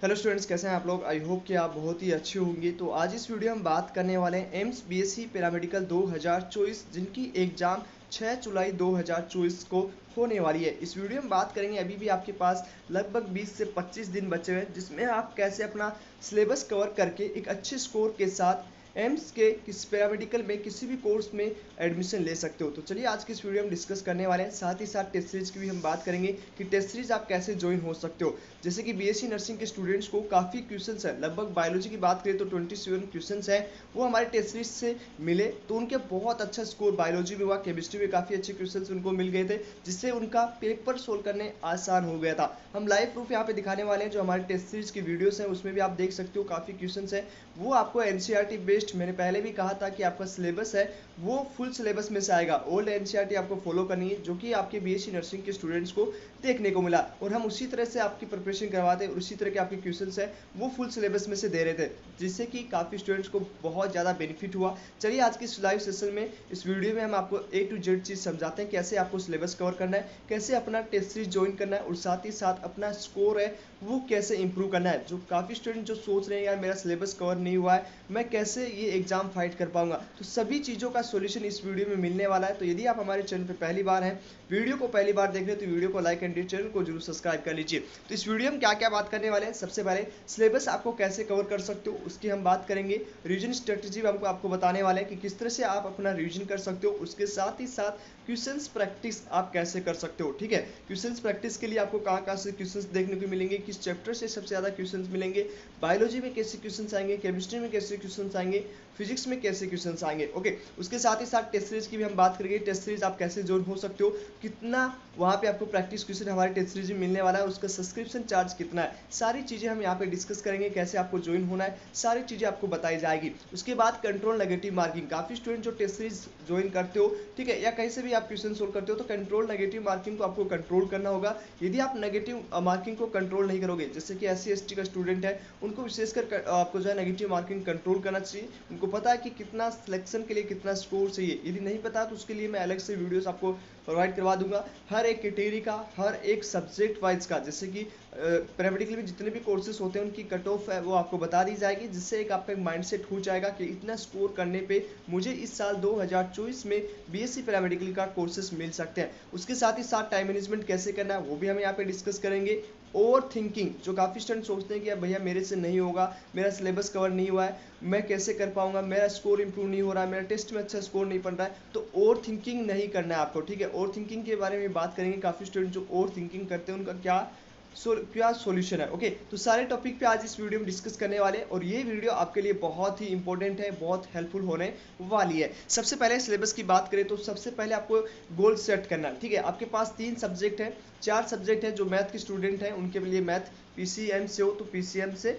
Hello students, कैसे हैं आप लोग। आई होप कि आप बहुत ही अच्छे होंगे। तो आज इस वीडियो में हम बात करने वाले हैं एम्स बीएससी पैरामेडिकल 2024 जिनकी एग्ज़ाम 6 जुलाई 2024 को होने वाली है। इस वीडियो में बात करेंगे, अभी भी आपके पास लगभग 20 से 25 दिन बचे हुए हैं जिसमें आप कैसे अपना सिलेबस कवर करके एक अच्छे स्कोर के साथ एम्स के किस पैरामेडिकल में किसी भी कोर्स में एडमिशन ले सकते हो। तो चलिए आज की इस वीडियो में डिस्कस करने वाले हैं। साथ ही साथ टेस्ट सीरीज की भी हम बात करेंगे कि टेस्ट सीरीज आप कैसे ज्वाइन हो सकते हो। जैसे कि बीएससी नर्सिंग के स्टूडेंट्स को काफ़ी क्वेश्चंस है, लगभग बायोलॉजी की बात करें तो 27 क्वेश्चंस है वो हमारे टेस्ट सीरीज से मिले। तो उनके बहुत अच्छा स्कोर बायोलॉजी में हुआ, केमिस्ट्री में काफ़ी अच्छे क्वेश्चंस उनको मिल गए थे जिससे उनका पेपर सोल्व करने आसान हो गया था। हम लाइव प्रूफ यहाँ पे दिखाने वाले हैं, जो हमारे टेस्ट सीरीज की वीडियोस हैं उसमें भी आप देख सकते हो काफ़ी क्वेश्चंस है वो आपको एनसीईआरटी बेस्ड। मैंने पहले भी कहा था कि आपका सिलेबस है वो फुल सिलेबस में से आएगा, ओल्ड एनसीईआरटी आपको फॉलो करनी है जो कि आपके बीएससी नर्सिंग के स्टूडेंट्स को देखने को मिला। और हम उसी तरह से आपकी प्रिपरेशन करवाते हैं और उसी तरह के आपके क्वेश्चंस है वो फुल सिलेबस में से दे रहे थे जिससे कि काफ़ी स्टूडेंट्स को बहुत ज़्यादा बेनिफिट हुआ। चलिए आज की इस लाइव सेशन में इस वीडियो में हम आपको ए टू जेड चीज़ समझाते हैं, कैसे आपको सिलेबस कवर करना है, कैसे अपना टेस्ट सीरीज ज्वाइन करना है और साथ ही साथ अपना स्कोर है वो कैसे इंप्रूव करना है। जो काफ़ी स्टूडेंट जो सोच रहे हैं यार मेरा सिलेबस कवर नहीं हुआ है, मैं कैसे ये एग्जाम फाइट कर पाऊंगा, तो सभी चीज़ों का सॉल्यूशन इस वीडियो में मिलने वाला है। तो यदि आप हमारे चैनल पर पहली बार हैं, वीडियो को पहली बार देख रहे हैं तो वीडियो को लाइक एंड चैनल को जरूर सब्सक्राइब कर लीजिए। तो इस वीडियो में क्या क्या बात करने वाले हैं, सबसे पहले सिलेबस आपको कैसे कवर कर सकते हो उसकी हम बात करेंगे। रिवीजन स्ट्रेटजी हमको आपको बताने वाले हैं कि किस तरह से आप अपना रिवीजन कर सकते हो। उसके साथ ही साथ क्वेश्चंस प्रैक्टिस आप कैसे कर सकते हो। ठीक है, क्वेश्चंस प्रैक्टिस के लिए आपको कहाँ कहाँ से क्वेश्चंस देखने को मिलेंगे, किस चैप्टर से सबसे ज़्यादा क्वेश्चंस मिलेंगे, बायोलॉजी में कैसे क्वेश्चंस आएंगे, केमिस्ट्री में कैसे क्वेश्चंस आएंगे, फिजिक्स में कैसे क्वेश्चंस आएंगे। ओके, उसके साथ ही साथ टेस्ट सीरीज की भी हम बात करेंगे। टेस्ट सीरीज आप कैसे ज्वाइन हो सकते हो, कितना वहाँ पे आपको प्रैक्टिस क्वेश्चन हमारे टेस्ट सीरीज में मिलने वाला है, उसका सब्सक्रिप्शन चार्ज कितना है, सारी चीज़ें हम यहाँ पे डिस्कस करेंगे। कैसे आपको ज्वाइन होना है सारी चीज़ें आपको बताई जाएगी। उसके बाद कंट्रोल नेगेटिव मार्किंग, काफ़ी स्टूडेंट जो टेस्ट सीरीज ज्वाइन करते हो, ठीक है, या कहीं से भी आप क्वेश्चन सोल्व करते हो तो कंट्रोल नेगेटिव मार्किंग को आपको कंट्रोल करना होगा। यदि आप नेगेटिव मार्किंग को कंट्रोल नहीं करोगे, जैसे कि SC ST का स्टूडेंट है उनको विशेषकर आपको जो है नेगेटिव मार्किंग कंट्रोल करना चाहिए। उनको पता है कि कितना सिलेक्शन के लिए कितना स्कोर चाहिए, यदि नहीं पता तो उसके लिए मैं अलग से वीडियोस आपको प्रोवाइड करवा दूंगा, हर एक कैटेगरी का, हर एक सब्जेक्ट वाइज का। जैसे कि पैरामेडिकल में जितने भी कोर्सेज होते हैं उनकी कट ऑफ है वो आपको बता दी जाएगी, जिससे एक आपका माइंडसेट हो जाएगा कि इतना स्कोर करने पे मुझे इस साल 2024 में बीएससी पैरामेडिकल का कोर्सेज मिल सकते हैं। उसके साथ ही साथ टाइम मैनेजमेंट कैसे करना है वो भी हम यहाँ पे डिस्कस करेंगे। ओवर थिंकिंग, जो काफ़ी स्टूडेंट सोचते हैं कि भैया मेरे से नहीं होगा, मेरा सिलेबस कवर नहीं हुआ है, मैं कैसे कर पाऊंगा, मेरा स्कोर इंप्रूव नहीं हो रहा है, मेरा टेस्ट में अच्छा स्कोर नहीं बन रहा है, तो ओवर थिंकिंग नहीं करना है आपको। ठीक है, ओवर थिंकिंग के बारे में बात करेंगे। काफ़ी स्टूडेंट जो ओवर थिंकिंग करते हैं उनका क्या सॉल्यूशन है। ओके, तो सारे टॉपिक पे आज इस वीडियो में डिस्कस करने वाले हैं और ये वीडियो आपके लिए बहुत ही इंपॉर्टेंट है, बहुत हेल्पफुल होने वाली है। सबसे पहले सिलेबस की बात करें तो सबसे पहले आपको गोल सेट करना है। ठीक है, आपके पास 3 सब्जेक्ट है, 4 सब्जेक्ट है। जो मैथ के स्टूडेंट हैं उनके लिए मैथ पीसीएम से हो तो पीसीएम से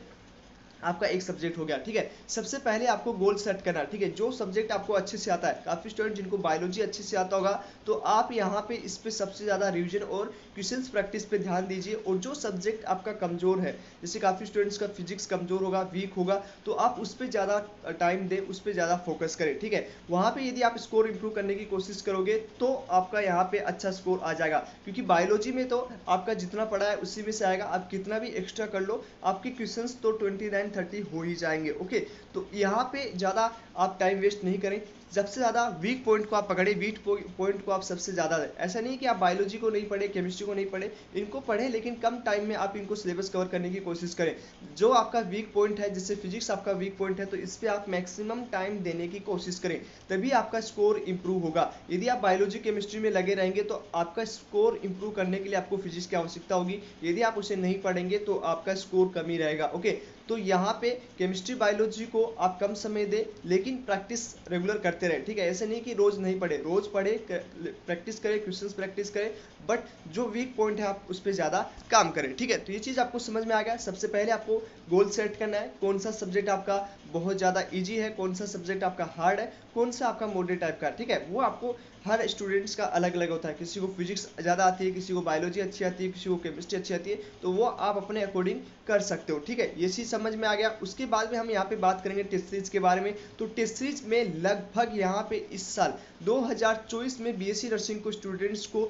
आपका एक सब्जेक्ट हो गया। ठीक है, सबसे पहले आपको गोल सेट करना। ठीक है, जो सब्जेक्ट आपको अच्छे से आता है, काफ़ी स्टूडेंट जिनको बायोलॉजी अच्छे से आता होगा तो आप यहाँ पे इस पे सबसे ज़्यादा रिवीजन और क्वेश्चंस प्रैक्टिस पे ध्यान दीजिए। और जो सब्जेक्ट आपका कमज़ोर है, जैसे काफ़ी स्टूडेंट्स का फिजिक्स कमज़ोर होगा, वीक होगा, तो आप उस पर ज़्यादा टाइम दें, उस पर ज़्यादा फोकस करें। ठीक है, वहाँ पर यदि आप स्कोर इंप्रूव करने की कोशिश करोगे तो आपका यहाँ पे अच्छा स्कोर आ जाएगा, क्योंकि बायोलॉजी में तो आपका जितना पढ़ा है उसी में से आएगा। आप कितना भी एक्स्ट्रा कर लो आपके क्वेश्चंस तो 29-30 हो ही जाएंगे। ओके, तो यहाँ पे ज़्यादा आप टाइम वेस्ट नहीं करें, सबसे ज़्यादा वीक पॉइंट को आप पकड़े, वीक पॉइंट को आप सबसे ज़्यादा दें। ऐसा नहीं कि आप बायोलॉजी को नहीं पढ़े, केमिस्ट्री को नहीं पढ़े, इनको पढ़ें लेकिन कम टाइम में आप इनको सिलेबस कवर करने की कोशिश करें। जो आपका वीक पॉइंट है, जैसे फिजिक्स आपका वीक पॉइंट है, तो इस पर आप मैक्सिमम टाइम देने की कोशिश करें, तभी आपका स्कोर इंप्रूव होगा। यदि आप बायोलॉजी केमिस्ट्री में लगे रहेंगे तो आपका स्कोर इंप्रूव करने के लिए आपको फिजिक्स की आवश्यकता होगी, यदि आप उसे नहीं पढ़ेंगे तो आपका स्कोर कम ही रहेगा। ओके, तो यहाँ पे केमिस्ट्री बायोलॉजी को आप कम समय दें लेकिन प्रैक्टिस रेगुलर करते रहे। ठीक है, ऐसे नहीं कि रोज नहीं पढ़े, रोज पढ़े, प्रैक्टिस करें, क्वेश्चंस प्रैक्टिस करें, बट जो वीक पॉइंट है आप उस पर ज़्यादा काम करें। ठीक है, तो ये चीज़ आपको समझ में आ गया। सबसे पहले आपको गोल सेट करना है, कौन सा सब्जेक्ट आपका बहुत ज़्यादा ईजी है, कौन सा सब्जेक्ट आपका हार्ड है, कौन सा आपका मॉडरेट टाइप का है। ठीक है, वो आपको हर स्टूडेंट्स का अलग अलग होता है, किसी को फिजिक्स ज़्यादा आती है, किसी को बायोलॉजी अच्छी आती है, किसी को केमिस्ट्री अच्छी आती है, तो वो आप अपने अकॉर्डिंग कर सकते हो। ठीक है, ये चीज़ समझ में आ गया। उसके बाद में हम यहाँ पे बात करेंगे टेस्ट सीरीज के बारे में। तो टेस्ट सीरीज में लगभग यहाँ पे इस साल 2024 में बीएससी नर्सिंग को स्टूडेंट्स को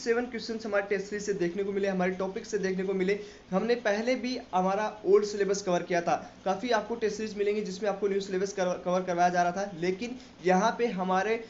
47 क्वेश्चंस हमारे टेस्ट सीरीज से देखने को मिले, हमारे टॉपिक से देखने को मिले। हमने पहले भी हमारा ओल्ड सिलेबस कवर किया था, काफ़ी आपको टेस्ट सीरीज मिलेंगे जिसमें आपको न्यू सिलेबस कवर करवाया जा रहा था, लेकिन यहाँ पे हमारे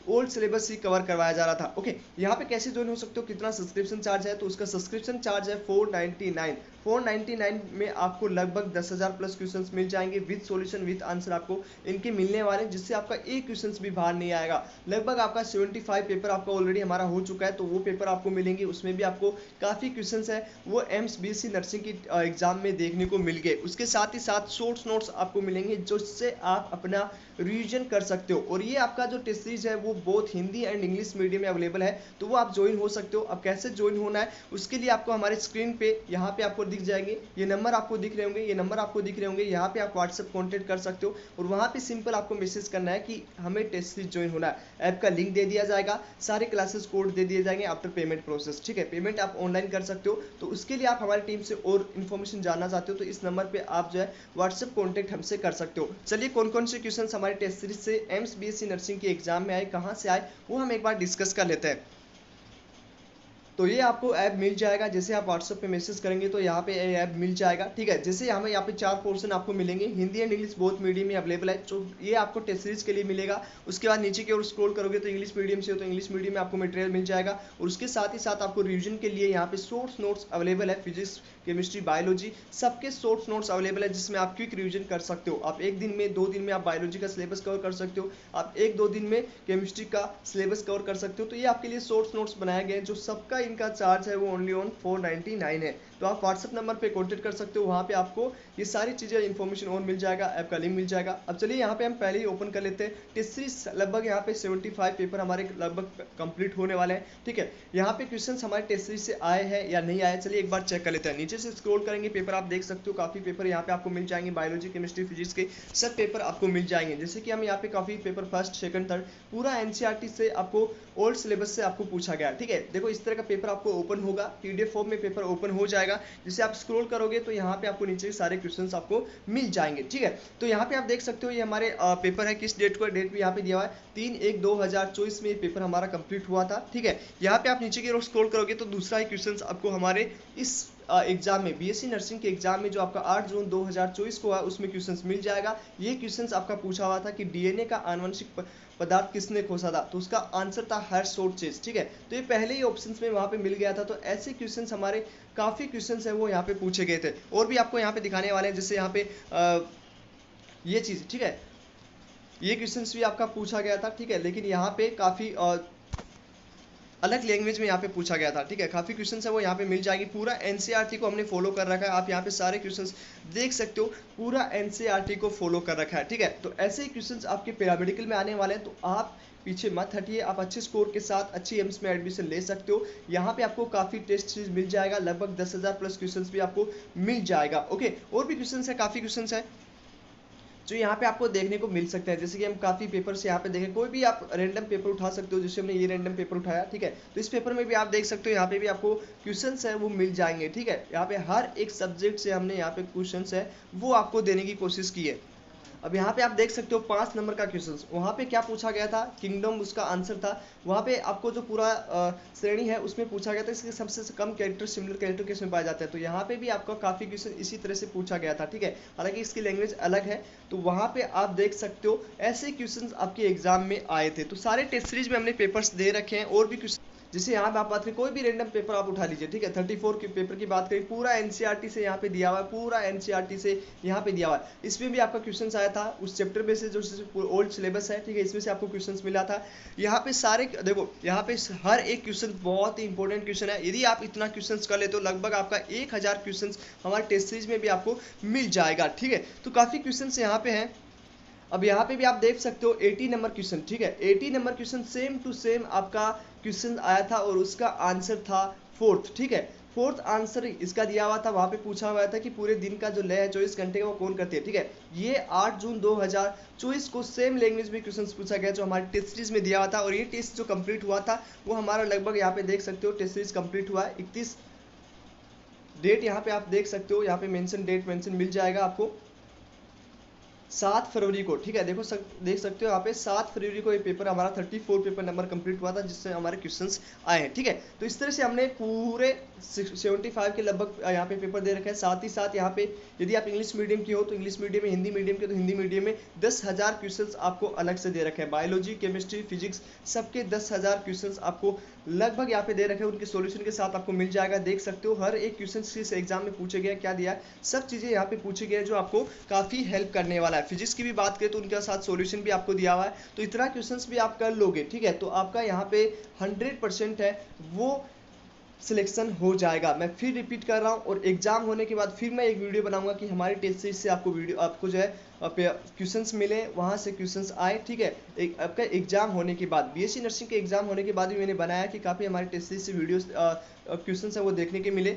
ओल्ड सिलेबस ही कवर करवाया जा रहा था। ओके, यहाँ पे कैसे ज्वाइन हो सकते हो, कितना सब्सक्रिप्शन चार्ज है, तो उसका सब्सक्रिप्शन चार्ज है 499 में आपको लगभग 10,000 प्लस क्वेश्चंस मिल जाएंगे विद सॉल्यूशन विद आंसर आपको इनके मिलने वाले, जिससे आपका एक क्वेश्चंस भी बाहर नहीं आएगा। लगभग आपका 75 पेपर आपका ऑलरेडी हमारा हो चुका है, तो वो पेपर आपको मिलेंगे, उसमें भी आपको काफ़ी क्वेश्चंस है वो एम्स बीएससी नर्सिंग की एग्जाम में देखने को मिल गए। उसके साथ ही साथ शॉर्ट्स नोट्स आपको मिलेंगे जिससे आप अपना रिवीजन कर सकते हो। और ये आपका जो टेस्ट सीरीज है वो both Hindi and English medium में अवेलेबल है, तो वो आप ज्वाइन हो सकते हो। अब कैसे ज्वाइन होना है उसके लिए आपको हमारे स्क्रीन पे यहाँ पे आपको दिख जाएंगे, ये नंबर आपको दिख रहे होंगे, ये नंबर आपको दिख रहे होंगे, यहाँ पे आप व्हाट्सएप कॉन्टेक्ट कर सकते हो और वहाँ पे सिंपल आपको मैसेज करना है कि हमें टेस्ट सीरीज ज्वाइन होना है। ऐप का लिंक दे दिया जाएगा, सारे क्लासेस कोड दे दिए जाएंगे आफ्टर पेमेंट प्रोसेस, ठीक है। पेमेंट आप ऑनलाइन कर सकते हो। तो उसके लिए आप हमारी टीम से और इन्फॉर्मेशन जानना चाहते हो तो इस नंबर पे आप जो है व्हाट्सएप कॉन्टेक्ट हमसे कर सकते हो। चलिए कौन कौन से क्वेश्चन हमारे टेस्ट सीरीज से एम्स बीएससी नर्सिंग के एग्जाम में आए, कहाँ से आए, वो हम एक बार डिस्कस कर लेते हैं। तो ये आपको ऐप मिल जाएगा, जैसे आप व्हाट्सएप पे मैसेज करेंगे तो यहाँ पे ऐप मिल जाएगा, ठीक है। जैसे हमें यहाँ पे 4 पोर्शन आपको मिलेंगे, Hindi and English both medium में अवेलेबल है, तो ये आपको टेस्ट सीरीज के लिए मिलेगा। उसके बाद नीचे की ओर स्क्रॉल करोगे तो इंग्लिश मीडियम से हो तो इंग्लिश मीडियम में आपको मटेरियल मिल जाएगा। और उसके साथ ही साथ आपको रिविजन के लिए यहाँ पे शॉर्ट्स नोट्स अवेलेबल है, फिजिक्स केमिस्ट्री बायोलॉजी सबके शॉर्ट्स नोट्स अवेलेबल है, जिसमें आप क्विक रिवीजन कर सकते हो। आप एक दिन में 2 दिन में आप बायोलॉजी का सिलेबस कवर कर सकते हो, आप 1-2 दिन में केमिस्ट्री का सिलेबस कवर कर सकते हो। तो ये आपके लिए शॉर्ट्स नोट्स बनाए गए हैं, जो सबका इनका चार्ज है वो ओनली ऑन 499 है। तो आप व्हाट्सएप नंबर पे कॉन्टेक्ट कर सकते हो, वहाँ पे आपको ये सारी चीज़ें इन्फॉर्मेशन और मिल जाएगा, ऐप का लिंक मिल जाएगा। अब चलिए यहाँ पे हम पहले ही ओपन कर लेते हैं टेस्ट सीरीज। लगभग यहाँ पे 75 पेपर हमारे लगभग कंप्लीट होने वाले हैं, ठीक है। यहाँ पे क्वेश्चन हमारे टेस्ट सीरीज से आए हैं या नहीं आए, चलिए एक बार चेक कर लेते हैं। नीचे से स्क्रॉल करेंगे, पेपर आप देख सकते हो, काफ़ी पेपर यहाँ पे आपको मिल जाएंगे, बायोलॉजी केमिस्ट्री फिजिक्स के सब पेपर आपको मिल जाएंगे। जैसे कि हम यहाँ पे काफ़ी पेपर फर्स्ट सेकंड थर्ड पूरा एनसीईआरटी से आपको ओल्ड सिलेबस से आपको पूछा गया, ठीक है। देखो इस तरह का पेपर आपको ओपन होगा, पीडीएफ फॉर्म में पेपर ओपन हो जाएगा। जैसे आप स्क्रॉल करोगे तो यहाँ पे आपको नीचे सारे क्वेश्चंस आपको मिल जाएंगे, ठीक है। तो यहाँ पे आप देख सकते हो ये हमारे पेपर है, किस डेट को, डेट भी यहाँ पे दिया हुआ है 3/1/2024 में ये पेपर हमारा कंप्लीट हुआ था, ठीक है। यहाँ पे आप नीचे की ओर स्क्रॉल करोगे तो दूसरा ही क्वेश्चंस आपको हमारे इस एग्जाम में बीएससी नर्सिंग के एग्जाम में जो आपका 8 जून 2024 को है उसमें क्वेश्चंस मिल जाएगा। ये क्वेश्चंस आपका पूछा हुआ था कि डीएनए का आनुवंशिक पदार्थ किसने खोसा था, तो उसका आंसर था हर्शोल्ड, ठीक है। तो ये पहले ही ऑप्शंस में वहाँ पे मिल गया था। तो ऐसे क्वेश्चंस हमारे काफ़ी क्वेश्चंस हैं वो यहाँ पे पूछे गए थे, और भी आपको यहाँ पे दिखाने वाले हैं। जैसे यहाँ पे ये चीज़, ठीक है, ये क्वेश्चंस भी आपका पूछा गया था, ठीक है, लेकिन यहाँ पे काफ़ी अलग लैंग्वेज में यहाँ पे पूछा गया था, ठीक है। काफ़ी क्वेश्चंस है वो यहाँ पे मिल जाएगी। पूरा एनसीईआरटी को हमने फॉलो कर रखा है, आप यहाँ पे सारे क्वेश्चंस देख सकते हो, पूरा एनसीईआरटी को फॉलो कर रखा है, ठीक है। तो ऐसे ही क्वेश्चंस आपके पैरामेडिकल में आने वाले हैं, तो आप पीछे मत हटिए, आप अच्छे स्कोर के साथ अच्छी एम्स में एडमिशन ले सकते हो। यहाँ पे आपको काफ़ी टेस्ट सीरीज मिल जाएगा, लगभग 10,000 प्लस क्वेश्चंस भी आपको मिल जाएगा, ओके। और भी क्वेश्चंस है, काफ़ी क्वेश्चंस है जो यहाँ पे आपको देखने को मिल सकते हैं। जैसे कि हम काफ़ी पेपर से यहाँ पे देखें, कोई भी आप रैंडम पेपर उठा सकते हो, जैसे हमने ये रैंडम पेपर उठाया, ठीक है। तो इस पेपर में भी आप देख सकते हो, यहाँ पे भी आपको क्वेश्चंस है वो मिल जाएंगे, ठीक है। यहाँ पे हर एक सब्जेक्ट से हमने यहाँ पे क्वेश्चंस है वो आपको देने की कोशिश की है। अब यहाँ पे आप देख सकते हो 5 नंबर का क्वेश्चन, वहाँ पे क्या पूछा गया था, किंगडम उसका आंसर था। वहाँ पे आपको जो पूरा श्रेणी है उसमें पूछा गया था इसके सबसे कम कैरेक्टर सिमिलर कैरेक्टर किसमें पाया जाता है, तो यहाँ पे भी आपका काफ़ी क्वेश्चन इसी तरह से पूछा गया था, ठीक है। हालांकि इसकी लैंग्वेज अलग है, तो वहाँ पे आप देख सकते हो ऐसे क्वेश्चन आपके एग्जाम में आए थे। तो सारे टेस्ट सीरीज में हमने पेपर्स दे रखे हैं, और भी क्वेश्चन जैसे यहाँ पे आप बात करें, कोई भी रैंडम पेपर आप उठा लीजिए, ठीक है। 34 के पेपर की बात करें, पूरा एनसीईआरटी से यहाँ पे दिया हुआ है, पूरा एनसीईआरटी से यहाँ पे दिया हुआ है। इसमें भी आपका क्वेश्चंस आया था उस चैप्टर में से जो ओल्ड सिलेबस है, ठीक है, इसमें से आपको क्वेश्चंस मिला था। यहाँ पे सारे देखो, यहाँ पे हर एक क्वेश्चन बहुत ही इंपॉर्टेंट क्वेश्चन है। यदि आप इतना क्वेश्चन कर ले तो लगभग आपका 1000 क्वेश्चन हमारे टेस्ट सीरीज में भी आपको मिल जाएगा, ठीक है। तो काफ़ी क्वेश्चन यहाँ पे हैं। अब यहाँ पे भी आप देख सकते हो 80 नंबर क्वेश्चन, ठीक है। 80 number question same to same आपका क्वेश्चन आया था, और उसका आंसर था फोर्थ, ठीक है। फोर्थ आंसर इसका दिया हुआ था, वहाँ पे पूछा हुआ था कि पूरे दिन का जो लय है 24 घंटे का वो कौन करती है, ठीक है। ये 8 जून 2024 को सेम लैंग्वेज में क्वेश्चन पूछा गया जो हमारे टेस्ट सीरीज में दिया हुआ था। और ये टेस्ट जो कंप्लीट हुआ था वो हमारा लगभग यहाँ पे देख सकते हो टेस्ट सीरीज कंप्लीट हुआ है 31 डेट यहाँ पे आप देख सकते हो, यहाँ पे मेंशन डेट मेंशन मिल जाएगा आपको, 7 फरवरी को, ठीक है, देख सकते हो यहाँ पे 7 फरवरी को ये पेपर हमारा 34 पेपर नंबर कंप्लीट हुआ था, जिससे हमारे क्वेश्चंस आए हैं। ठीक है, तो इस तरह से हमने पूरे 75 के लगभग यहाँ पे पेपर दे रखे हैं। साथ ही साथ यहाँ पे यदि आप इंग्लिश मीडियम की हो तो इंग्लिश मीडियम में, हिंदी मीडियम के तो हिंदी मीडियम में 10,000 क्वेश्चंस आपको अलग से दे रखे हैं। बायोलॉजी, केमिस्ट्री, फिजिक्स सबके 10,000 क्वेश्चंस आपको लगभग यहाँ पे दे रखे हैं, उनके सॉल्यूशन के साथ आपको मिल जाएगा। देख सकते हो हर एक क्वेश्चन किस एग्जाम में पूछे गए, क्या दिया, सब चीजें यहाँ पे पूछे गए जो आपको काफी हेल्प करने वाला है। फिजिक्स की भी बात करें तो उनके साथ सॉल्यूशन भी आपको दिया हुआ है, तो इतना क्वेश्चंस भी आप कर लोगे। ठीक है, तो आपका यहाँ पे 100% है वो सिलेक्शन हो जाएगा। मैं फिर रिपीट कर रहा हूँ, और एग्जाम होने के बाद फिर मैं एक वीडियो बनाऊंगा कि हमारी टेस्ट सीरीज से आपको जो है क्वेश्चंस मिले, वहां से क्वेश्चंस आए। ठीक है, आपका एग्जाम होने के बाद, बीएससी नर्सिंग के एग्जाम होने के बाद भी मैंने बनाया कि काफी हमारी टेस्ट सीरीज से वीडियोस क्वेश्चंस है वो देखने के मिले।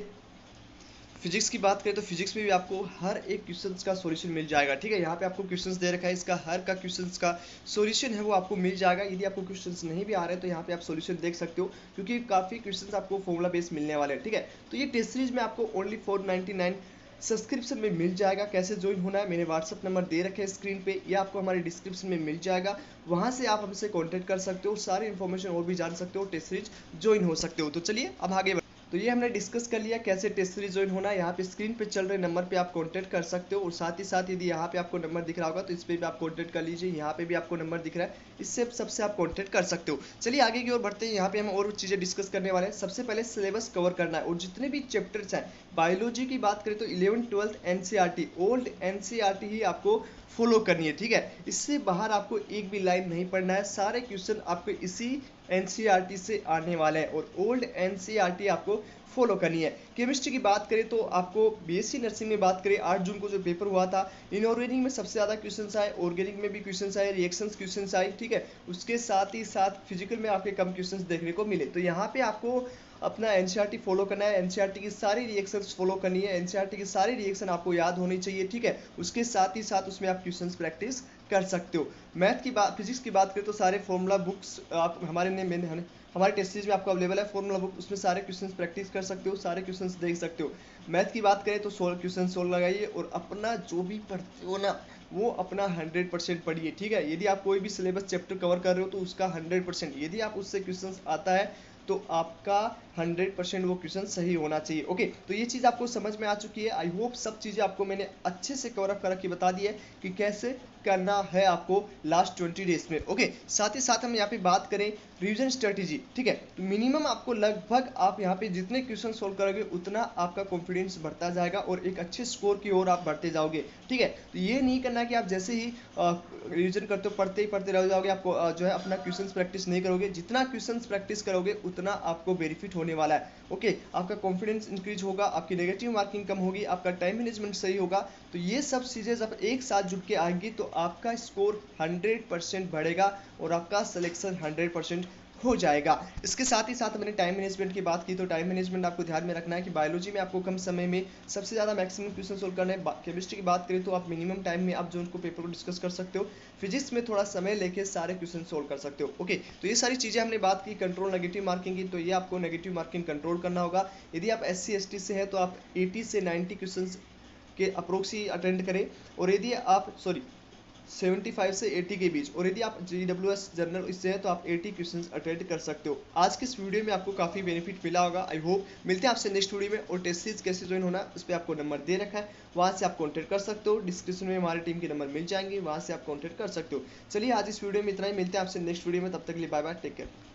फिजिक्स की बात करें तो फिजिक्स में भी आपको हर एक क्वेश्चंस का सॉल्यूशन मिल जाएगा। ठीक है, यहाँ पे आपको क्वेश्चंस दे रखा है, इसका हर का क्वेश्चंस का सॉल्यूशन है वो आपको मिल जाएगा। यदि आपको क्वेश्चंस नहीं भी आ रहे हैं तो यहाँ पे आप सॉल्यूशन देख सकते हो, क्योंकि काफी क्वेश्चंस आपको फॉर्मूला बेस्ड मिलने वाले हैं। ठीक है, तो ये टेस्ट सीरीज में आपको ओनली 499 सब्सक्रिप्शन में मिल जाएगा। कैसे ज्वाइन होना है, मैंने व्हाट्सअप नंबर दे रखे हैं स्क्रीन पे, या आपको हमारे डिस्क्रिप्शन में मिल जाएगा, वहां से आप हमसे कांटेक्ट कर सकते हो, सारी इन्फॉर्मेशन और भी जान सकते हो, टेस्ट सीरीज ज्वाइन हो सकते हो। तो चलिए अब आगे, तो ये हमने डिस्कस कर लिया कैसे टेस्ट सीरीज ज्वाइन होना है। यहाँ पे स्क्रीन पे चल रहे नंबर पे आप कांटेक्ट कर सकते हो, और साथ ही साथ यदि यहाँ पे आपको नंबर दिख रहा होगा तो इस पे भी आप कांटेक्ट कर लीजिए। यहाँ पे भी आपको नंबर दिख रहा है, इससे सबसे आप कांटेक्ट कर सकते हो। चलिए आगे की ओर बढ़ते हैं, यहाँ पे हम और चीजें डिस्कस करने वाले हैं। सबसे पहले सिलेबस कवर करना है, और जितने भी चैप्टर्स हैं, बायोलॉजी की बात करें तो 11th 12th NCERT, old NCERT ही आपको फॉलो करनी है। ठीक है, इससे बाहर आपको एक भी लाइन नहीं पढ़ना है, सारे क्वेश्चन आपको इसी एनसीईआरटी से आने वाले हैं, और ओल्ड एनसीईआरटी आपको फॉलो करनी है। केमिस्ट्री की बात करें तो आपको बीएससी नर्सिंग में बात करें, 8 जून को जो पेपर हुआ था, इनऑर्गेनिक में सबसे ज्यादा क्वेश्चंस आए, ऑर्गेनिक में भी क्वेश्चंस आए, रिएक्शंस क्वेश्चंस आए। ठीक है, उसके साथ ही साथ फिजिकल में आपके कम क्वेश्चंस देखने को मिले। तो यहाँ पे आपको अपना एनसीईआरटी फॉलो करना है, एनसीईआरटी की सारी रिएक्शंस फॉलो करनी है, एनसीईआरटी की सारी रिएक्शन आपको याद होनी चाहिए। ठीक है, उसके साथ ही साथ उसमें आप क्वेश्चंस प्रैक्टिस कर सकते हो। मैथ की बात, फिजिक्स की बात करें तो सारे फॉर्मूला बुक्स आप हमारे टेस्ट सीरीज में आपको अवेलेबल है फॉर्मूला बुक, उसमें सारे क्वेश्चंस प्रैक्टिस कर सकते हो, सारे क्वेश्चंस देख सकते हो। मैथ की बात करें तो 16 क्वेश्चन सोल्व लगाइए, और अपना जो भी पढ़ते हो ना वो अपना 100% पढ़िए। ठीक है, यदि आप कोई भी सिलेबस चैप्टर कवर कर रहे हो तो उसका 100%, यदि आप उससे क्वेश्चंस आता है तो आपका 100% वो क्वेश्चन सही होना चाहिए। ओके, तो ये चीज़ आपको समझ में आ चुकी है। आई होप सब चीज़ें आपको मैंने अच्छे से कवर अप करके बता दी है कि कैसे करना है आपको लास्ट 20 डेज में। ओके, साथ ही साथ हम यहाँ पे बात करें रिवीजन स्ट्रेटेजी। ठीक है, तो मिनिमम आपको लगभग आप यहाँ पे जितने क्वेश्चन सोल्व करोगे उतना आपका कॉन्फिडेंस बढ़ता जाएगा, और एक अच्छे स्कोर की ओर आप बढ़ते जाओगे। ठीक है, तो ये नहीं करना कि आप जैसे ही रिवीजन करते हो पढ़ते ही पढ़ते रह जाओगे, आपको जो है अपना क्वेश्चंस प्रैक्टिस नहीं करोगे। जितना क्वेश्चंस प्रैक्टिस करोगे उतना आपको बेनिफिट होने वाला है। ओके, आपका कॉन्फिडेंस इंक्रीज होगा, आपकी नेगेटिव मार्किंग कम होगी, आपका टाइम मैनेजमेंट सही होगा। तो ये सब चीज़ें जब एक साथ जुट के आएंगी तो आपका स्कोर 100% बढ़ेगा, और आपका सिलेक्शन 100% हो जाएगा। इसके साथ ही साथ मैंने टाइम मैनेजमेंट की बात की, तो टाइम मैनेजमेंट आपको ध्यान में रखना है कि बायोलॉजी में आपको कम समय में सबसे ज़्यादा मैक्सिमम क्वेश्चन सोल्व करना है। केमिस्ट्री की बात करें तो आप मिनिमम टाइम में आप जो उनको पेपर को डिस्कस कर सकते हो। फिजिक्स में थोड़ा समय लेके सारे क्वेश्चन सोल्व कर सकते हो। ओके, तो ये सारी चीज़ें हमने बात की। कंट्रोल नेगेटिव मार्किंग की, तो ये आपको नेगेटिव मार्किंग कंट्रोल करना होगा। यदि आप SC ST से है तो आप 80 से 90 क्वेश्चन के अप्रोक्स ही अटेंड करें, और यदि आप 75 से 80 के बीच, और यदि आप GWS जनरल इससे है तो आप 80 क्वेश्चंस अटेंड कर सकते हो। आज के इस वीडियो में आपको काफ़ी बेनिफिट मिला होगा। आई होप मिलते हैं आपसे नेक्स्ट वीडियो में, और टेस्ट सीरीज कैसे ज्वाइन होना है उस पर आपको नंबर दे रखा है, वहाँ से आप कॉन्टैक्ट कर सकते हो। डिस्क्रिप्शन में हमारी टीम के नंबर मिल जाएंगे, वहाँ से आप कॉन्टैक्ट कर सकते हो। चलिए आज इस वीडियो में इतना ही, मिलते हैं आपसे नेक्स्ट वीडियो में, तब तक के लिए बाय बाय, टेक केयर।